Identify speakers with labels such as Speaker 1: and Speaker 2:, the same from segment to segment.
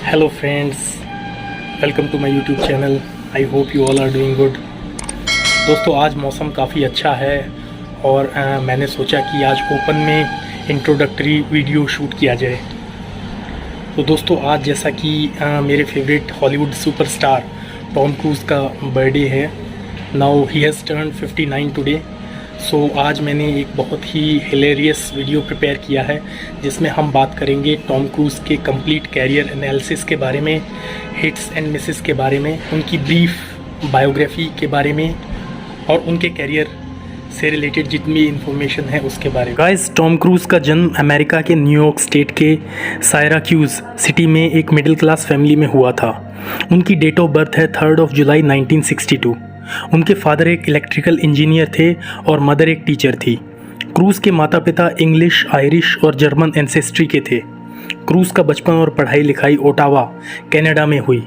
Speaker 1: Hello friends, welcome to my YouTube channel. I hope you all are doing good. दोस्तों, आज मौसम काफ़ी अच्छा है और मैंने सोचा कि आज ओपन में इंट्रोडक्टरी वीडियो शूट किया जाए। तो दोस्तों, आज जैसा कि मेरे favourite Hollywood superstar Tom Cruise का बर्थडे है। Now he has turned 59 today. So आज मैंने एक बहुत ही हिलेरियस वीडियो प्रिपेयर किया है जिसमें हम बात करेंगे टॉम क्रूज़ के कंप्लीट कैरियर एनालिसिस के बारे में, हिट्स एंड मिसेस के बारे में, उनकी ब्रीफ बायोग्राफी के बारे में और उनके कैरियर से रिलेटेड जितनी इन्फॉर्मेशन है उसके बारे में। गाइस, टॉम क्रूज़ का जन्म अमेरिका के न्यूयॉर्क स्टेट के सायराक्यूज़ सिटी में एक मिडिल क्लास फैमिली में हुआ था। उनकी डेट ऑफ बर्थ है 3 जुलाई 1962। उनके फादर एक इलेक्ट्रिकल इंजीनियर थे और मदर एक टीचर थी। क्रूज़ के माता पिता इंग्लिश, आयरिश और जर्मन एंसेस्ट्री के थे। क्रूज़ का बचपन और पढ़ाई लिखाई ओटावा, कनाडा में हुई,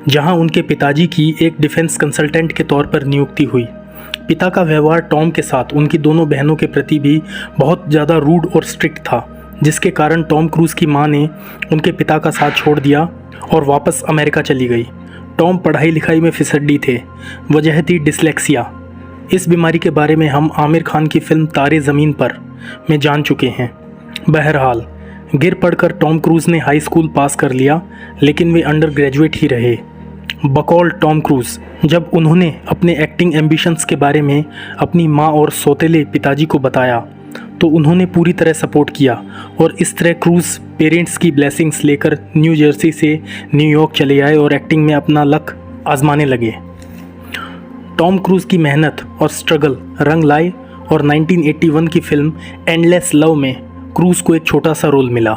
Speaker 1: जहां उनके पिताजी की एक डिफेंस कंसल्टेंट के तौर पर नियुक्ति हुई। पिता का व्यवहार टॉम के साथ उनकी दोनों बहनों के प्रति भी बहुत ज़्यादा रूड और स्ट्रिक्ट था, जिसके कारण टॉम क्रूज़ की मां ने उनके पिता का साथ छोड़ दिया और वापस अमेरिका चली गई। टॉम पढ़ाई लिखाई में फिसड्डी थे। वजह थी डिसलेक्सिया। इस बीमारी के बारे में हम आमिर खान की फिल्म तारे ज़मीन पर में जान चुके हैं। बहरहाल, गिर पड़कर टॉम क्रूज़ ने हाई स्कूल पास कर लिया, लेकिन वे अंडर ग्रेजुएट ही रहे। बकौल टॉम क्रूज़ जब उन्होंने अपने एक्टिंग एम्बिशंस के बारे में अपनी माँ और सौतेले पिताजी को बताया तो उन्होंने पूरी तरह सपोर्ट किया और इस तरह क्रूज़ पेरेंट्स की ब्लेसिंग्स लेकर न्यू जर्सी से न्यूयॉर्क चले आए और एक्टिंग में अपना लक आजमाने लगे। टॉम क्रूज़ की मेहनत और स्ट्रगल रंग लाए और 1981 की फिल्म एंडलेस लव में क्रूज़ को एक छोटा सा रोल मिला।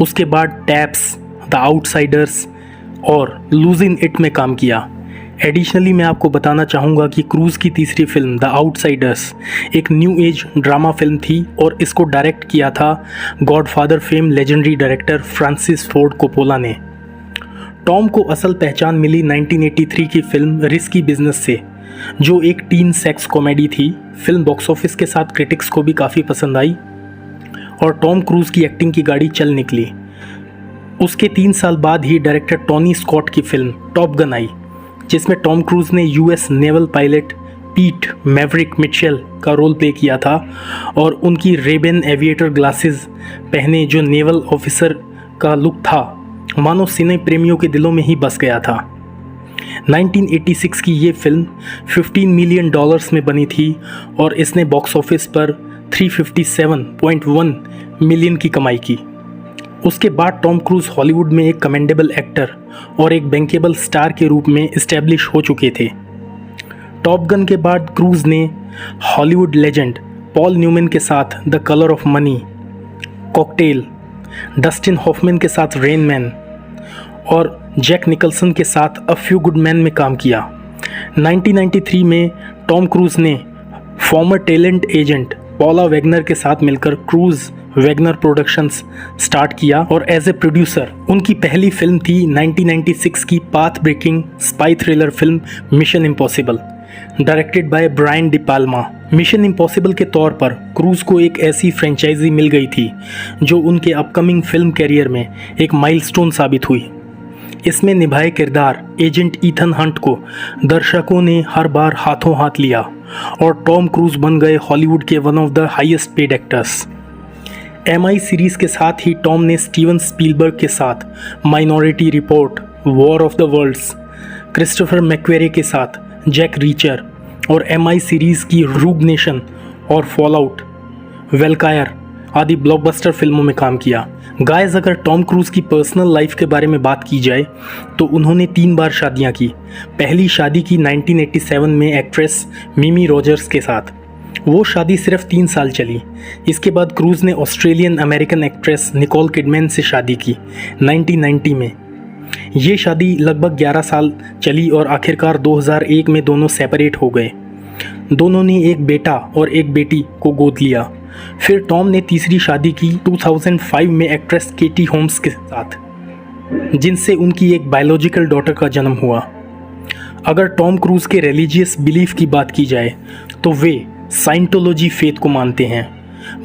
Speaker 1: उसके बाद टैप्स, द आउटसाइडर्स और लूज इन इट में काम किया। एडिशनली मैं आपको बताना चाहूँगा कि क्रूज़ की तीसरी फिल्म द आउटसाइडर्स एक न्यू एज ड्रामा फिल्म थी और इसको डायरेक्ट किया था godfather fame legendary director Francis Ford Coppola ने। टॉम को असल पहचान मिली 1983 की फिल्म रिस्की बिजनेस से, जो एक टीन सेक्स कॉमेडी थी। फिल्म बॉक्स ऑफिस के साथ क्रिटिक्स को भी काफ़ी पसंद आई और टॉम क्रूज़ की एक्टिंग की गाड़ी चल निकली। उसके 3 साल बाद ही डायरेक्टर टोनी स्कॉट की फिल्म टॉप गन आई, जिसमें टॉम क्रूज़ ने यूएस नेवल पायलट पीट मैवरिक मिचेल का रोल प्ले किया था और उनकी रेबेन एविएटर ग्लासेस पहने जो नेवल ऑफिसर का लुक था, मानो सिने प्रेमियों के दिलों में ही बस गया था। 1986 की ये फिल्म $15 मिलियन में बनी थी और इसने बॉक्स ऑफिस पर 357.1 मिलियन की कमाई की। उसके बाद टॉम क्रूज़ हॉलीवुड में एक कमेंडेबल एक्टर और एक बैंकेबल स्टार के रूप में इस्टेब्लिश हो चुके थे। टॉप गन के बाद क्रूज़ ने हॉलीवुड लेजेंड पॉल न्यूमैन के साथ the colour of money, cocktail, Dustin Hoffman के साथ रेन मैन और जैक निकल्सन के साथ अ फ्यू गुड मैन में काम किया। 1993 में टॉम क्रूज़ ने फॉर्मर टैलेंट एजेंट पॉला वैगनर के साथ मिलकर क्रूज़ वैगनर प्रोडक्शंस स्टार्ट किया और एज ए प्रोड्यूसर उनकी पहली फिल्म थी 1996 की path breaking spy thriller film mission impossible, directed by Brian De Palma. Mission impossible के तौर पर क्रूज़ को एक ऐसी फ्रेंचाइजी मिल गई थी जो उनके अपकमिंग फिल्म कैरियर में एक माइलस्टोन साबित हुई। इसमें निभाए किरदार एजेंट ईथन हंट को दर्शकों ने हर बार हाथों हाथ लिया और टॉम क्रूज़ बन गए हॉलीवुड के one of the highest paid actors. MI series के साथ ही टॉम ने स्टीवन स्पीलबर्ग के साथ minority report, war of the worlds, Christopher McQuarrie के साथ जैक रीचर और MI सीरीज़ की रूग नेशन और फॉलआउट, वेलकायर आदि ब्लॉकबस्टर फिल्मों में काम किया। गाइस, अगर टॉम क्रूज़ की पर्सनल लाइफ के बारे में बात की जाए तो उन्होंने 3 बार शादियां की। पहली शादी की 1987 में एक्ट्रेस मिमी रॉजर्स के साथ। वो शादी सिर्फ 3 साल चली। इसके बाद क्रूज़ ने Australian American actress Nicole Kidman से शादी की 1990 में। ये शादी लगभग 11 साल चली और आखिरकार 2001 में दोनों सेपरेट हो गए। दोनों ने एक बेटा और एक बेटी को गोद लिया। फिर टॉम ने तीसरी शादी की 2005 में एक्ट्रेस केटी होम्स के साथ, जिनसे उनकी एक बायोलॉजिकल डॉटर का जन्म हुआ। अगर टॉम क्रूज़ के रिलीजियस बिलीफ की बात की जाए तो वे साइंटोलॉजी फेथ को मानते हैं।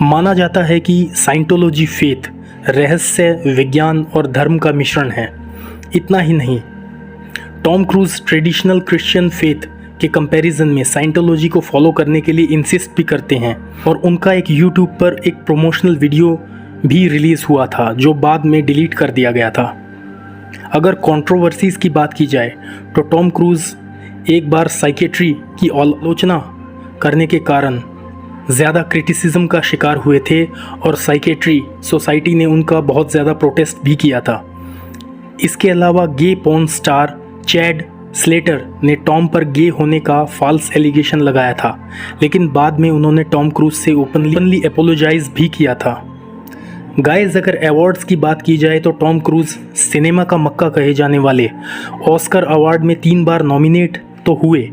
Speaker 1: माना जाता है कि साइंटोलॉजी फेथ रहस्य, विज्ञान और धर्म का मिश्रण है। इतना ही नहीं, Tom cruise traditional Christian faith के कंपैरिजन में साइंटोलॉजी को फॉलो करने के लिए इंसिस्ट भी करते हैं और उनका एक यूट्यूब पर एक प्रमोशनल वीडियो भी रिलीज़ हुआ था जो बाद में डिलीट कर दिया गया था। अगर कंट्रोवर्सीज़ की बात की जाए तो टॉम क्रूज एक बार साइकेट्री की आलोचना करने के कारण ज़्यादा क्रिटिसिज्म का शिकार हुए थे और साइकेट्री सोसाइटी ने उनका बहुत ज़्यादा प्रोटेस्ट भी किया था। इसके अलावा गे पॉर्न स्टार चैड स्लेटर ने टॉम पर गे होने का फॉल्स एलिगेशन लगाया था, लेकिन बाद में उन्होंने टॉम क्रूज से ओपनली अपोलोजाइज भी किया था। गाइस, अगर अवार्ड्स की बात की जाए तो टॉम क्रूज सिनेमा का मक्का कहे जाने वाले ऑस्कर अवार्ड में 3 बार नॉमिनेट तो हुए,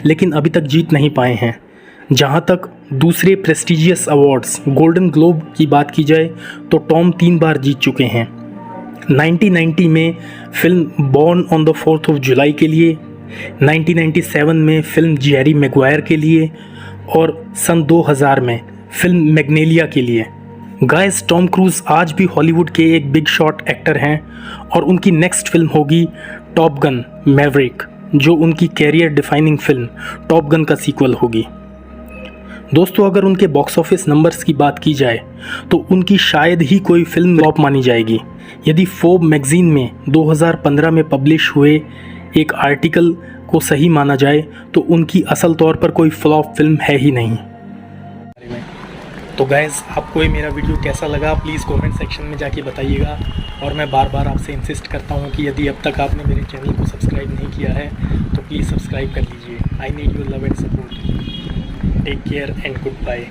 Speaker 1: लेकिन अभी तक जीत नहीं पाए हैं। जहां तक दूसरे प्रेस्टिजियस अवार्ड्स गोल्डन ग्लोब की बात की जाए तो टॉम 3 बार जीत चुके हैं। 1990 में film born on the 4th of जुलाई के लिए, 1997 में फिल्म जेरी मैगवायर के लिए और सन 2000 में फिल्म मैग्नेलिया के लिए। गाइस, टॉम क्रूज आज भी हॉलीवुड के एक बिग शॉट एक्टर हैं और उनकी नेक्स्ट फिल्म होगी टॉप गन मैवरिक, जो उनकी career defining film top gun का सीक्वल होगी। दोस्तों, अगर उनके बॉक्स ऑफिस नंबर्स की बात की जाए तो उनकी शायद ही कोई फिल्म फ्लॉप मानी जाएगी। यदि फोर्ब मैगजीन में 2015 में पब्लिश हुए एक आर्टिकल को सही माना जाए तो उनकी असल तौर पर कोई फ्लॉप फिल्म है ही नहीं। तो गाइस, आपको ये मेरा वीडियो कैसा लगा प्लीज़ कमेंट सेक्शन में जाके बताइएगा। और मैं बार बार आपसे इंसिस्ट करता हूँ कि यदि अब तक आपने मेरे चैनल को सब्सक्राइब नहीं किया है तो प्लीज़ सब्सक्राइब कर लीजिए। I need your love and support. Take care and good bye.